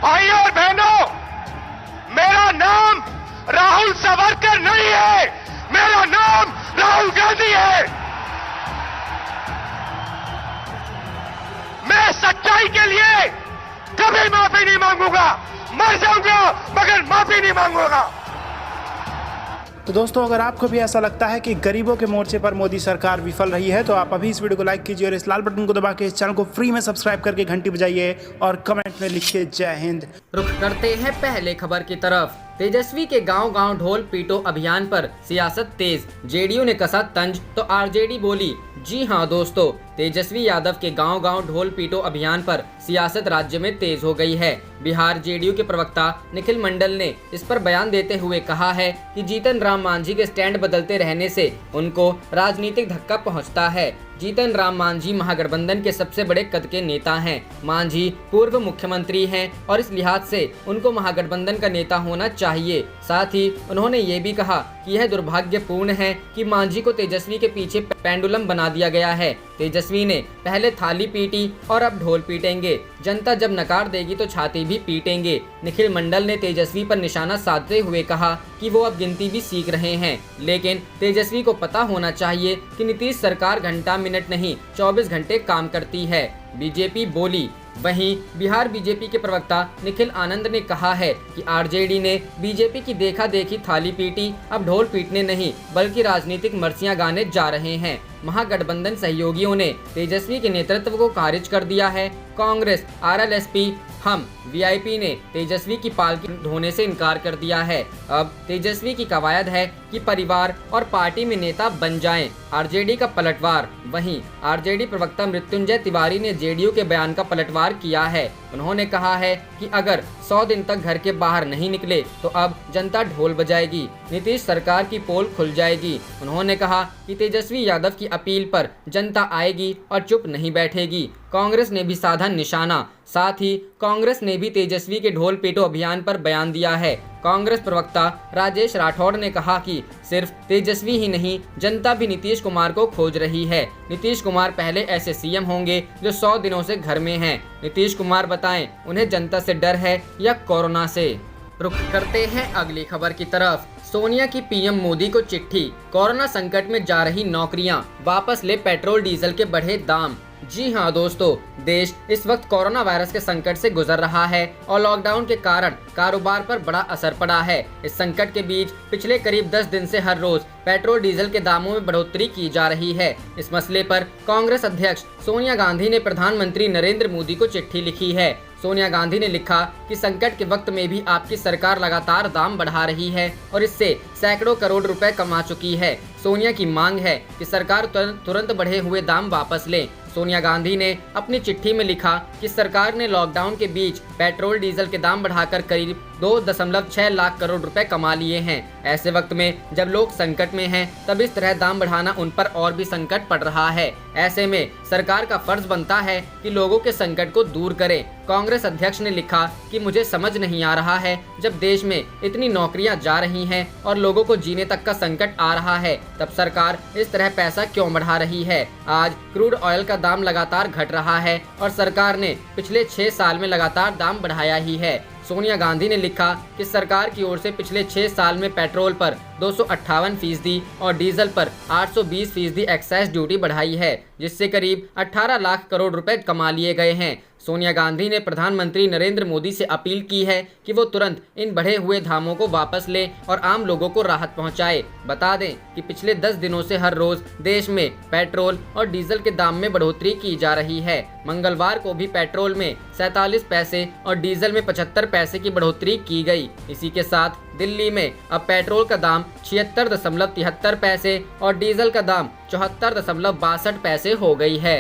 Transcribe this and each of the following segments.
भाइयों और बहनों, मेरा नाम राहुल सावरकर नहीं है, मेरा नाम राहुल गांधी है। मैं सच्चाई के लिए कभी माफी नहीं मांगूंगा, मर जाऊंगा मगर माफी नहीं मांगूंगा। तो दोस्तों, अगर आपको भी ऐसा लगता है कि गरीबों के मोर्चे पर मोदी सरकार विफल रही है तो आप अभी इस वीडियो को लाइक कीजिए और इस लाल बटन को दबा के इस चैनल को फ्री में सब्सक्राइब करके घंटी बजाइए और कमेंट में लिखिए जय हिंद। रुख करते हैं पहले खबर की तरफ। तेजस्वी के गांव-गांव ढोल पीटो अभियान पर सियासत तेज, जेडीयू ने कसा तंज तो आरजेडी बोली। जी हां दोस्तों, तेजस्वी यादव के गांव-गांव ढोल पीटो अभियान पर सियासत राज्य में तेज हो गई है। बिहार जेडीयू के प्रवक्ता निखिल मंडल ने इस पर बयान देते हुए कहा है कि जीतन राम मांझी के स्टैंड बदलते रहने से उनको राजनीतिक धक्का पहुंचता है। जीतन राम मांझी महागठबंधन के सबसे बड़े कद के नेता हैं। मांझी पूर्व मुख्यमंत्री हैं और इस लिहाज से उनको महागठबंधन का नेता होना चाहिए। साथ ही उन्होंने ये भी कहा कि यह दुर्भाग्यपूर्ण है कि मांझी को तेजस्वी के पीछे पेंडुलम बना दिया गया है। तेजस्वी ने पहले थाली पीटी और अब ढोल पीटेंगे। जनता जब नकार देगी तो छाती भी पीटेंगे। निखिल मंडल ने तेजस्वी पर निशाना साधते हुए कहा कि वो अब गिनती भी सीख रहे हैं, लेकिन तेजस्वी को पता होना चाहिए कि नीतीश सरकार घंटा मिनट नहीं 24 घंटे काम करती है। बीजेपी बोली। वहीं बिहार बीजेपी के प्रवक्ता निखिल आनंद ने कहा है कि आरजेडी ने बीजेपी की देखा देखी थाली पीटी, अब ढोल पीटने नहीं बल्कि राजनीतिक मर्सियां गाने जा रहे हैं। महागठबंधन सहयोगियों ने तेजस्वी के नेतृत्व को खारिज कर दिया है। कांग्रेस, आरएलएसपी, हम वीआईपी ने तेजस्वी की पालकी ढोने से इनकार कर दिया है। अब तेजस्वी की कवायद है कि परिवार और पार्टी में नेता बन जाएं। आरजेडी का पलटवार। वहीं आरजेडी प्रवक्ता मृत्युंजय तिवारी ने जेडीयू के बयान का पलटवार किया है। उन्होंने कहा है कि अगर 100 दिन तक घर के बाहर नहीं निकले तो अब जनता ढोल बजाएगी, नीतीश सरकार की पोल खुल जाएगी। उन्होंने कहा कि तेजस्वी यादव की अपील पर जनता आएगी और चुप नहीं बैठेगी। कांग्रेस ने भी साधा निशाना। साथ ही कांग्रेस ने भी तेजस्वी के ढोल पीटो अभियान पर बयान दिया है। कांग्रेस प्रवक्ता राजेश राठौड़ ने कहा कि सिर्फ तेजस्वी ही नहीं, जनता भी नीतीश कुमार को खोज रही है। नीतीश कुमार पहले ऐसे सीएम होंगे जो 100 दिनों से घर में हैं। नीतीश कुमार बताएं, उन्हें जनता से डर है या कोरोना से। रुख करते हैं अगली खबर की तरफ। सोनिया की पीएम मोदी को चिट्ठी। कोरोना संकट में जा रही नौकरियां, वापस ले पेट्रोल डीजल के बढ़े दाम। जी हां दोस्तों, देश इस वक्त कोरोना वायरस के संकट से गुजर रहा है और लॉकडाउन के कारण कारोबार पर बड़ा असर पड़ा है। इस संकट के बीच पिछले करीब 10 दिन से हर रोज पेट्रोल डीजल के दामों में बढ़ोतरी की जा रही है। इस मसले पर कांग्रेस अध्यक्ष सोनिया गांधी ने प्रधानमंत्री नरेंद्र मोदी को चिट्ठी लिखी है। सोनिया गांधी ने लिखा कि संकट के वक्त में भी आपकी सरकार लगातार दाम बढ़ा रही है और इससे सैकड़ों करोड़ रुपए कमा चुकी है। सोनिया की मांग है कि सरकार तुरंत बढ़े हुए दाम वापस ले। सोनिया गांधी ने अपनी चिट्ठी में लिखा कि सरकार ने लॉकडाउन के बीच पेट्रोल डीजल के दाम बढ़ाकर करीब 2.6 लाख करोड़ रुपए कमा लिए हैं। ऐसे वक्त में जब लोग संकट में हैं, तब इस तरह दाम बढ़ाना उन पर और भी संकट पड़ रहा है। ऐसे में सरकार का फर्ज बनता है कि लोगों के संकट को दूर करे। कांग्रेस अध्यक्ष ने लिखा कि मुझे समझ नहीं आ रहा है, जब देश में इतनी नौकरियां जा रही हैं और लोगों को जीने तक का संकट आ रहा है, तब सरकार इस तरह पैसा क्यों बढ़ा रही है। आज क्रूड ऑयल का दाम लगातार घट रहा है और सरकार ने पिछले 6 साल में लगातार दाम बढ़ाया ही है। सोनिया गांधी ने लिखा कि सरकार की ओर से पिछले 6 साल में पेट्रोल पर 258% और डीजल पर 820% एक्साइज ड्यूटी बढ़ाई है, जिससे करीब 18 लाख करोड़ रुपए कमा लिए गए हैं। सोनिया गांधी ने प्रधानमंत्री नरेंद्र मोदी से अपील की है कि वो तुरंत इन बढ़े हुए दामों को वापस ले और आम लोगों को राहत पहुंचाए। बता दें कि पिछले 10 दिनों से हर रोज देश में पेट्रोल और डीजल के दाम में बढ़ोतरी की जा रही है। मंगलवार को भी पेट्रोल में 47 पैसे और डीजल में 75 पैसे की बढ़ोतरी की गई। इसी के साथ दिल्ली में अब पेट्रोल का दाम 76.73 पैसे और डीजल का दाम 74.62 पैसे हो गई है।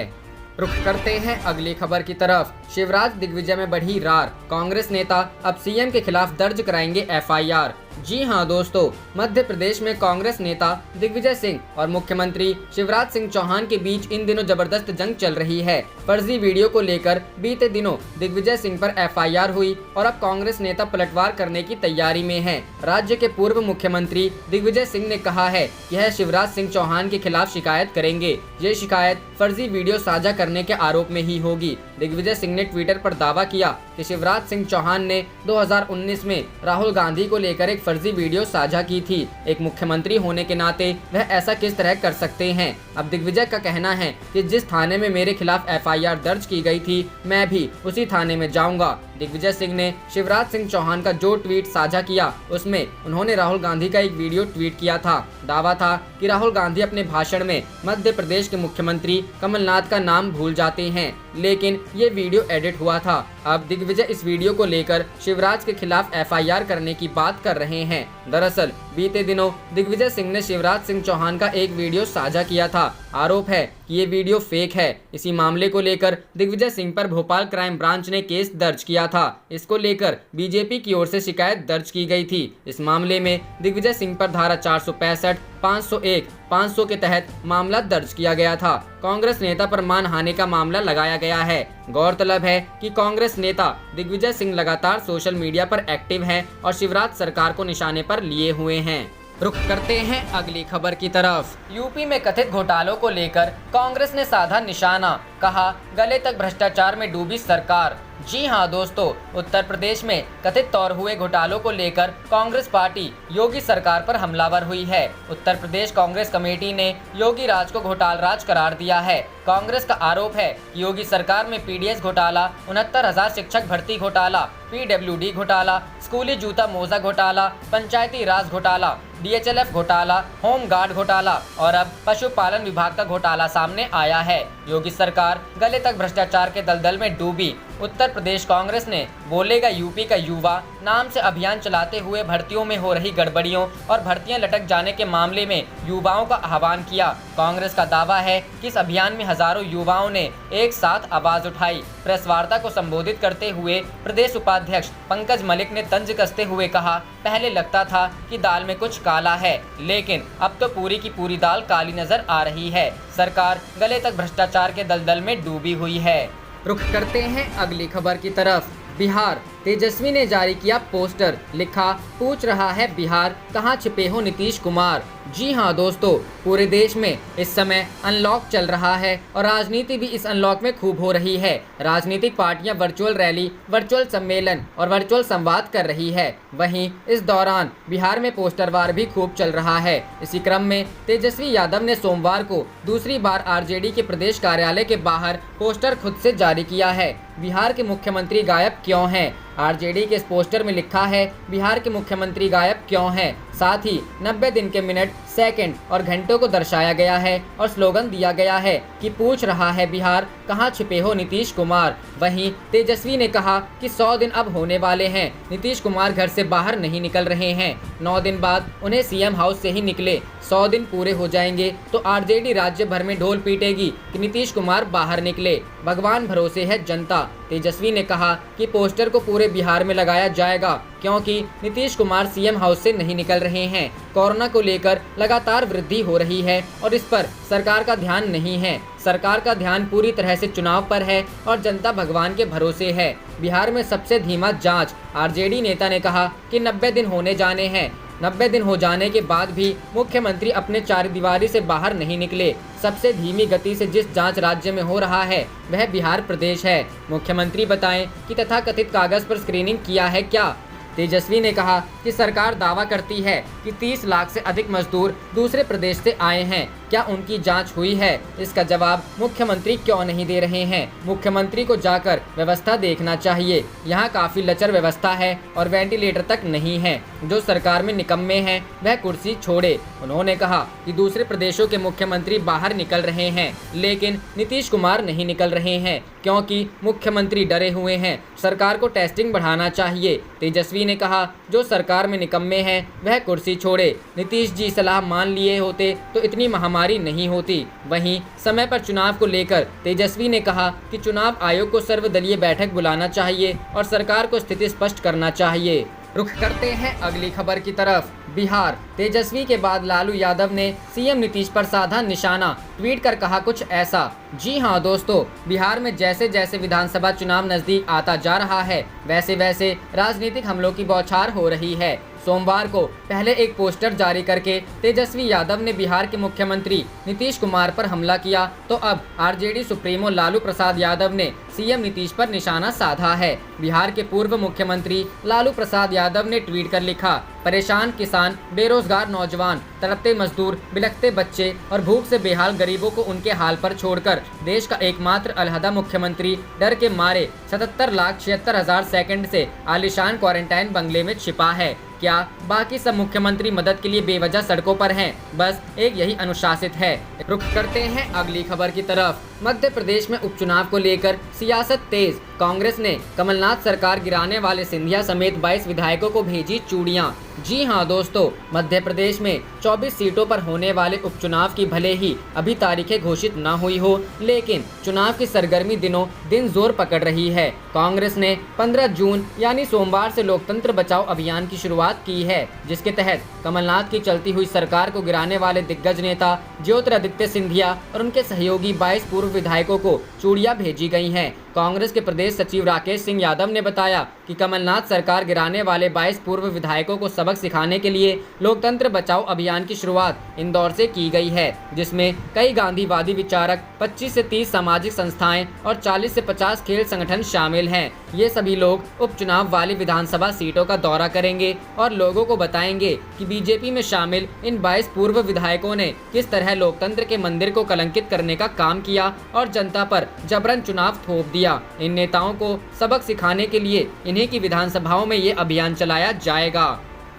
रुख करते हैं अगली खबर की तरफ। शिवराज दिग्विजय में बढ़ी रार, कांग्रेस नेता अब सीएम के खिलाफ दर्ज कराएंगे एफआईआर। जी हां दोस्तों, मध्य प्रदेश में कांग्रेस नेता दिग्विजय सिंह और मुख्यमंत्री शिवराज सिंह चौहान के बीच इन दिनों जबरदस्त जंग चल रही है। फर्जी वीडियो को लेकर बीते दिनों दिग्विजय सिंह पर एफआईआर हुई और अब कांग्रेस नेता पलटवार करने की तैयारी में है। राज्य के पूर्व मुख्यमंत्री दिग्विजय सिंह ने कहा है कि यह शिवराज सिंह चौहान के खिलाफ शिकायत करेंगे। ये शिकायत फर्जी वीडियो साझा करने के आरोप में ही होगी। दिग्विजय सिंह ने ट्विटर पर दावा किया कि शिवराज सिंह चौहान ने 2019 में राहुल गांधी को लेकर एक फर्जी वीडियो साझा की थी। एक मुख्यमंत्री होने के नाते वह ऐसा किस तरह कर सकते हैं। अब दिग्विजय का कहना है कि जिस थाने में मेरे खिलाफ FIR दर्ज की गई थी, मैं भी उसी थाने में जाऊंगा। दिग्विजय सिंह ने शिवराज सिंह चौहान का जो ट्वीट साझा किया, उसमें उन्होंने राहुल गांधी का एक वीडियो ट्वीट किया था। दावा था कि राहुल गांधी अपने भाषण में मध्य प्रदेश के मुख्यमंत्री कमलनाथ का नाम भूल जाते हैं, लेकिन ये वीडियो एडिट हुआ था। अब दिग्विजय इस वीडियो को लेकर शिवराज के खिलाफ FIR करने की बात कर रहे हैं। दरअसल बीते दिनों दिग्विजय सिंह ने शिवराज सिंह चौहान का एक वीडियो साझा किया था। आरोप है कि ये वीडियो फेक है। इसी मामले को लेकर दिग्विजय सिंह पर भोपाल क्राइम ब्रांच ने केस दर्ज किया था। इसको लेकर बीजेपी की ओर से शिकायत दर्ज की गई थी। इस मामले में दिग्विजय सिंह पर धारा 465, 501, 500 के तहत मामला दर्ज किया गया था। कांग्रेस नेता पर मानहानि का मामला लगाया गया है। गौरतलब है कि कांग्रेस नेता दिग्विजय सिंह लगातार सोशल मीडिया पर एक्टिव हैं और शिवराज सरकार को निशाने पर लिए हुए हैं। रुख करते हैं अगली खबर की तरफ। यूपी में कथित घोटालों को लेकर कांग्रेस ने साधा निशाना, कहा गले तक भ्रष्टाचार में डूबी सरकार। जी हां दोस्तों, उत्तर प्रदेश में कथित तौर हुए घोटालों को लेकर कांग्रेस पार्टी योगी सरकार पर हमलावर हुई है। उत्तर प्रदेश कांग्रेस कमेटी ने योगी राज को घोटालराज करार दिया है। कांग्रेस का आरोप है कि योगी सरकार में PDS घोटाला, 69,000 शिक्षक भर्ती घोटाला, PWD घोटाला, स्कूली जूता मोजा घोटाला, पंचायती राज घोटाला, DHLF घोटाला, होम गार्ड घोटाला और अब पशुपालन विभाग का घोटाला सामने आया है। योगी सरकार गले तक भ्रष्टाचार के दलदल में डूबी। उत्तर प्रदेश कांग्रेस ने बोलेगा यूपी का युवा नाम से अभियान चलाते हुए भर्तियों में हो रही गड़बड़ियों और भर्तियां लटक जाने के मामले में युवाओं का आह्वान किया। कांग्रेस का दावा है कि इस अभियान में हजारों युवाओं ने एक साथ आवाज उठाई। प्रेस वार्ता को संबोधित करते हुए प्रदेश उपाध्यक्ष पंकज मलिक ने तंज कसते हुए कहा, पहले लगता था कि दाल में कुछ काला है, लेकिन अब तो पूरी की पूरी दाल काली नजर आ रही है। सरकार गले तक भ्रष्टाचार के दलदल में डूबी हुई है। रुख करते हैं अगली खबर की तरफ। बिहार, तेजस्वी ने जारी किया पोस्टर, लिखा पूछ रहा है बिहार कहां छिपे हो नीतीश कुमार। जी हां दोस्तों, पूरे देश में इस समय अनलॉक चल रहा है और राजनीति भी इस अनलॉक में खूब हो रही है। राजनीतिक पार्टियां वर्चुअल रैली, वर्चुअल सम्मेलन और वर्चुअल संवाद कर रही है। वहीं इस दौरान बिहार में पोस्टर वार भी खूब चल रहा है। इसी क्रम में तेजस्वी यादव ने सोमवार को दूसरी बार RJD के प्रदेश कार्यालय के बाहर पोस्टर खुद से जारी किया है। बिहार के मुख्यमंत्री गायब क्यों हैं? RJD के इस पोस्टर में लिखा है बिहार के मुख्यमंत्री गायब क्यों हैं। साथ ही 90 दिन के मिनट, सेकंड और घंटों को दर्शाया गया है और स्लोगन दिया गया है कि पूछ रहा है बिहार कहां छिपे हो नीतीश कुमार। वहीं तेजस्वी ने कहा कि 100 दिन अब होने वाले हैं, नीतीश कुमार घर से बाहर नहीं निकल रहे हैं। 9 दिन बाद उन्हें CM हाउस से ही निकले। 100 दिन पूरे हो जाएंगे तो RJD राज्य भर में ढोल पीटेगी कि नीतीश कुमार बाहर निकले। भगवान भरोसे है जनता। तेजस्वी ने कहा कि पोस्टर को पूरे बिहार में लगाया जाएगा क्योंकि नीतीश कुमार CM हाउस से नहीं निकल रहे हैं। कोरोना को लेकर लगातार वृद्धि हो रही है और इस पर सरकार का ध्यान नहीं है। सरकार का ध्यान पूरी तरह से चुनाव पर है और जनता भगवान के भरोसे है। बिहार में सबसे धीमा जांच। RJD नेता ने कहा कि 90 दिन होने जाने हैं। 90 दिन हो जाने के बाद भी मुख्यमंत्री अपने चारदीवारी से बाहर नहीं निकले। सबसे धीमी गति से जिस जांच राज्य में हो रहा है वह बिहार प्रदेश है। मुख्यमंत्री बताएं कि तथाकथित कागज पर स्क्रीनिंग किया है क्या? तेजस्वी ने कहा कि सरकार दावा करती है कि 30 लाख से अधिक मजदूर दूसरे प्रदेश से आए हैं, क्या उनकी जांच हुई है? इसका जवाब मुख्यमंत्री क्यों नहीं दे रहे हैं? मुख्यमंत्री को जाकर व्यवस्था देखना चाहिए। यहाँ काफी लचर व्यवस्था है और वेंटिलेटर तक नहीं है। जो सरकार में निकम्मे हैं वह कुर्सी छोड़े। उन्होंने कहा कि दूसरे प्रदेशों के मुख्यमंत्री बाहर निकल रहे हैं, लेकिन नीतीश कुमार नहीं निकल रहे हैं क्योंकि मुख्यमंत्री डरे हुए हैं। सरकार को टेस्टिंग बढ़ाना चाहिए। तेजस्वी ने कहा जो सरकार में निकम्मे हैं वह कुर्सी छोड़े। नीतीश जी सलाह मान लिए होते तो इतनी महामारी नहीं होती। वहीं समय पर चुनाव को लेकर तेजस्वी ने कहा कि चुनाव आयोग को सर्वदलीय बैठक बुलाना चाहिए और सरकार को स्थिति स्पष्ट करना चाहिए। रुख करते हैं अगली खबर की तरफ। बिहार, तेजस्वी के बाद लालू यादव ने CM नीतीश पर साधा निशाना, ट्वीट कर कहा कुछ ऐसा, जी हां दोस्तों, बिहार में जैसे जैसे विधानसभा चुनाव नजदीक आता जा रहा है, वैसे वैसे राजनीतिक हमलों की बौछार हो रही है। सोमवार को पहले एक पोस्टर जारी करके तेजस्वी यादव ने बिहार के मुख्यमंत्री नीतीश कुमार पर हमला किया, तो अब आरजेडी सुप्रीमो लालू प्रसाद यादव ने सीएम नीतीश पर निशाना साधा है। बिहार के पूर्व मुख्यमंत्री लालू प्रसाद यादव ने ट्वीट कर लिखा, परेशान किसान, बेरोजगार नौजवान, तड़पते मजदूर, बिलखते बच्चे और भूख से बेहाल गरीबों को उनके हाल पर छोड़कर देश का एकमात्र अलहदा मुख्यमंत्री डर के मारे 77,76,000 सेकंड से आलीशान क्वारंटाइन बंगले में छिपा है। क्या बाकी सब मुख्यमंत्री मदद के लिए बेवजह सड़कों पर हैं? बस एक यही अनुशासित है। रुख करते हैं अगली खबर की तरफ। मध्य प्रदेश में उपचुनाव को लेकर सियासत तेज। कांग्रेस ने कमलनाथ सरकार गिराने वाले सिंधिया समेत 22 विधायकों को भेजी चूड़ियां। जी हां दोस्तों, मध्य प्रदेश में 24 सीटों पर होने वाले उपचुनाव की भले ही अभी तारीखें घोषित न हुई हो, लेकिन चुनाव की सरगर्मी दिनों दिन जोर पकड़ रही है। कांग्रेस ने 15 जून यानी सोमवार से लोकतंत्र बचाओ अभियान की शुरुआत की है, जिसके तहत कमलनाथ की चलती हुई सरकार को गिराने वाले दिग्गज नेता ज्योतिरादित्य सिंधिया और उनके सहयोगी 22 पूर्व विधायकों को चूड़ियां भेजी गई हैं। कांग्रेस के प्रदेश सचिव राकेश सिंह यादव ने बताया कि कमलनाथ सरकार गिराने वाले 22 पूर्व विधायकों को सबक सिखाने के लिए लोकतंत्र बचाओ अभियान की शुरुआत इंदौर से की गई है, जिसमें कई गांधीवादी विचारक, 25 से 30 सामाजिक संस्थाएं और 40 से 50 खेल संगठन शामिल हैं। ये सभी लोग उपचुनाव वाली विधानसभा सीटों का दौरा करेंगे और लोगों को बताएंगे कि बीजेपी में शामिल इन 22 पूर्व विधायकों ने किस तरह लोकतंत्र के मंदिर को कलंकित करने का काम किया और जनता पर जबरन चुनाव थोप दिया। इन नेताओं को सबक सिखाने के लिए इन्हीं की विधानसभाओं में ये अभियान चलाया जाएगा।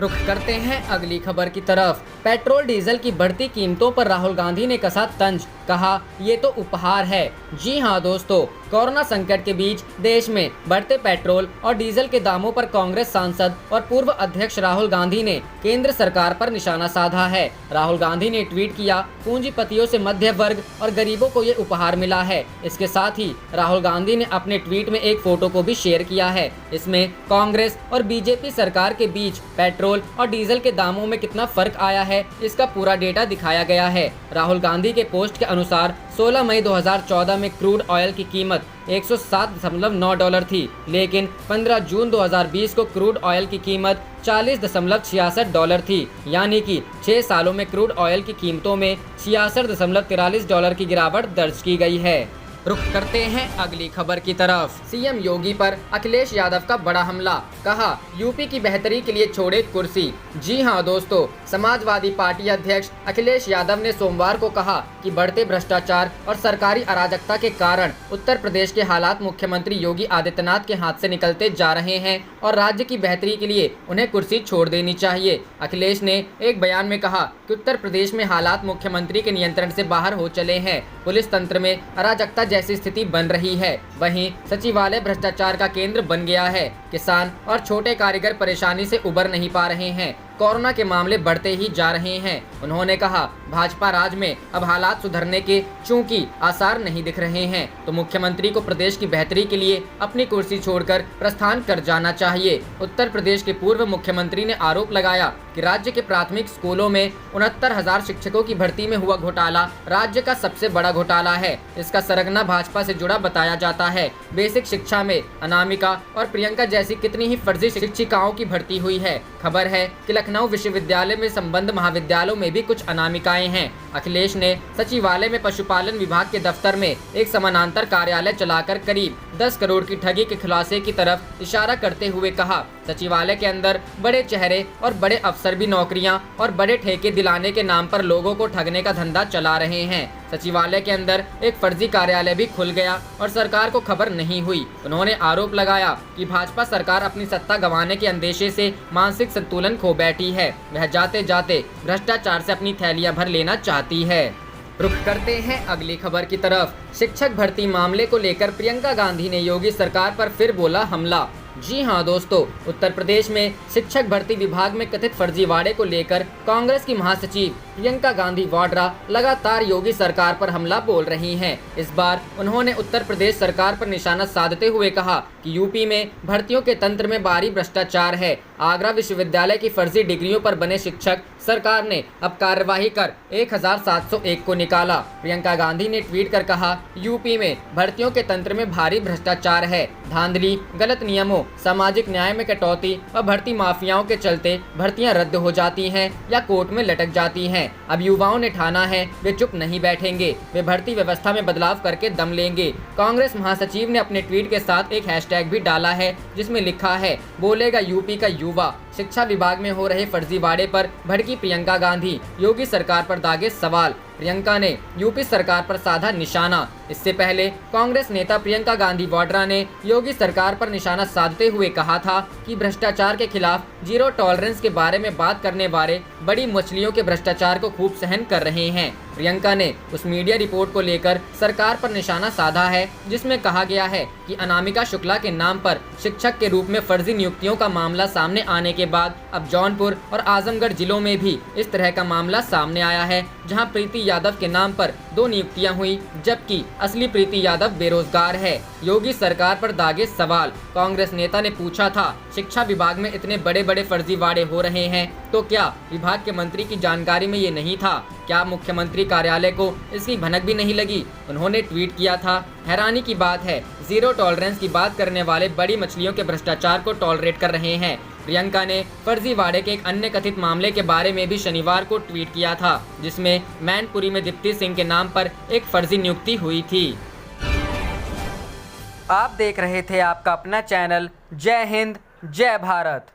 रुख करते हैं अगली खबर की तरफ। पेट्रोल डीजल की बढ़ती कीमतों पर राहुल गांधी ने कसा तंज, कहा ये तो उपहार है। जी हां दोस्तों, कोरोना संकट के बीच देश में बढ़ते पेट्रोल और डीजल के दामों पर कांग्रेस सांसद और पूर्व अध्यक्ष राहुल गांधी ने केंद्र सरकार पर निशाना साधा है। राहुल गांधी ने ट्वीट किया, पूंजीपतियों से मध्य वर्ग और गरीबों को ये उपहार मिला है। इसके साथ ही राहुल गांधी ने अपने ट्वीट में एक फोटो को भी शेयर किया है। इसमें कांग्रेस और बीजेपी सरकार के बीच पेट्रोल और डीजल के दामों में कितना फर्क आया है, इसका पूरा डेटा दिखाया गया है। राहुल गांधी के पोस्ट के अनुसार 16 मई 2014 में क्रूड ऑयल की कीमत $107.9 थी, लेकिन 15 जून 2020 को क्रूड ऑयल की कीमत $40.66 थी, यानी कि 6 सालों में क्रूड ऑयल की कीमतों में $66.43 की गिरावट दर्ज की गई है। रुख करते हैं अगली खबर की तरफ। सीएम योगी पर अखिलेश यादव का बड़ा हमला, कहा यूपी की बेहतरी के लिए छोड़े कुर्सी। जी हां दोस्तों, समाजवादी पार्टी अध्यक्ष अखिलेश यादव ने सोमवार को कहा कि बढ़ते भ्रष्टाचार और सरकारी अराजकता के कारण उत्तर प्रदेश के हालात मुख्यमंत्री योगी आदित्यनाथ के हाथ से निकलते जा रहे हैं और राज्य की बेहतरी के लिए उन्हें कुर्सी छोड़ देनी चाहिए। अखिलेश ने एक बयान में कहा कि उत्तर प्रदेश में हालात मुख्यमंत्री के नियंत्रण से बाहर हो चले हैं, पुलिस तंत्र में अराजकता जैसी स्थिति बन रही है, वहीं सचिवालय भ्रष्टाचार का केंद्र बन गया है। किसान और छोटे कारीगर परेशानी से उबर नहीं पा रहे हैं, कोरोना के मामले बढ़ते ही जा रहे हैं। उन्होंने कहा भाजपा राज में अब हालात सुधरने के चूंकि आसार नहीं दिख रहे हैं, तो मुख्यमंत्री को प्रदेश की बेहतरी के लिए अपनी कुर्सी छोड़कर प्रस्थान कर जाना चाहिए। उत्तर प्रदेश के पूर्व मुख्यमंत्री ने आरोप लगाया कि राज्य के प्राथमिक स्कूलों में 69,000 शिक्षकों की भर्ती में हुआ घोटाला राज्य का सबसे बड़ा घोटाला है। इसका सरगना भाजपा से जुड़ा बताया जाता है। बेसिक शिक्षा में अनामिका और प्रियंका जैसी कितनी ही फर्जी शिक्षिकाओं की भर्ती हुई है। खबर है कि लखनऊ विश्वविद्यालय में संबद्ध महाविद्यालयों में भी कुछ अनामिकाएं हैं। अखिलेश ने सचिवालय में पशुपालन विभाग के दफ्तर में एक समानांतर कार्यालय चलाकर करीब 10 करोड़ की ठगी के खुलासे की तरफ इशारा करते हुए कहा, सचिवालय के अंदर बड़े चेहरे और बड़े अफसर भी नौकरियां और बड़े ठेके दिलाने के नाम पर लोगों को ठगने का धंधा चला रहे हैं। सचिवालय के अंदर एक फर्जी कार्यालय भी खुल गया और सरकार को खबर नहीं हुई। उन्होंने आरोप लगाया कि भाजपा सरकार अपनी सत्ता गंवाने के अंदेशे से मानसिक संतुलन खो बैठी है। वह जाते जाते भ्रष्टाचार से अपनी थैलियां भर लेना चाहती है। रुख करते हैं अगली खबर की तरफ। शिक्षक भर्ती मामले को लेकर प्रियंका गांधी ने योगी सरकार पर फिर बोला हमला। जी हां दोस्तों, उत्तर प्रदेश में शिक्षक भर्ती विभाग में कथित फर्जीवाड़े को लेकर कांग्रेस की महासचिव प्रियंका गांधी वाड्रा लगातार योगी सरकार पर हमला बोल रही हैं। इस बार उन्होंने उत्तर प्रदेश सरकार पर निशाना साधते हुए कहा कि यूपी में भर्तियों के तंत्र में भारी भ्रष्टाचार है। आगरा विश्वविद्यालय की फर्जी डिग्रियों पर बने शिक्षक सरकार ने अब कार्यवाही कर 1701 को निकाला। प्रियंका गांधी ने ट्वीट कर कहा, यूपी में भर्तियों के तंत्र में भारी भ्रष्टाचार है। धांधली, गलत नियमों, सामाजिक न्याय में कटौती व भर्ती माफियाओं के चलते भर्तियां रद्द हो जाती हैं या कोर्ट में लटक जाती हैं। अब युवाओं ने ठाना है वे चुप नहीं बैठेंगे, वे भर्ती व्यवस्था में बदलाव करके दम लेंगे। कांग्रेस महासचिव ने अपने ट्वीट के साथ एक हैशटैग भी डाला है जिसमें लिखा है, बोलेगा यूपी का युवा। शिक्षा विभाग में हो रहे फर्जीवाड़े पर भड़की प्रियंका गांधी, योगी सरकार पर दागे सवाल। प्रियंका ने यूपी सरकार पर साधा निशाना। इससे पहले कांग्रेस नेता प्रियंका गांधी वाड्रा ने योगी सरकार पर निशाना साधते हुए कहा था कि भ्रष्टाचार के खिलाफ जीरो टॉलरेंस के बारे में बात करने वाले बड़ी मछलियों के भ्रष्टाचार को खूब सहन कर रहे हैं। प्रियंका ने उस मीडिया रिपोर्ट को लेकर सरकार पर निशाना साधा है जिसमें कहा गया है कि अनामिका शुक्ला के नाम पर शिक्षक के रूप में फर्जी नियुक्तियों का मामला सामने आने के बाद अब जौनपुर और आजमगढ़ जिलों में भी इस तरह का मामला सामने आया है, जहां प्रीति यादव के नाम पर 2 नियुक्तियां हुई, जबकि असली प्रीति यादव बेरोजगार है। योगी सरकार पर दागे सवाल। कांग्रेस नेता ने पूछा था, शिक्षा विभाग में इतने बड़े बड़े फर्जीवाड़े हो रहे हैं तो क्या विभाग के मंत्री की जानकारी में ये नहीं था? क्या मुख्यमंत्री कार्यालय को इसकी भनक भी नहीं लगी? उन्होंने ट्वीट किया था, हैरानी की बात है, जीरो टॉलरेंस की बात करने वाले बड़ी मछलियों के भ्रष्टाचार को टॉलरेट कर रहे हैं। प्रियंका ने फर्जीवाड़े के एक अन्य कथित मामले के बारे में भी शनिवार को ट्वीट किया था, जिसमें मैनपुरी में दीप्ति सिंह के नाम पर एक फर्जी नियुक्ति हुई थी। आप देख रहे थे आपका अपना चैनल जय हिंद जय भारत।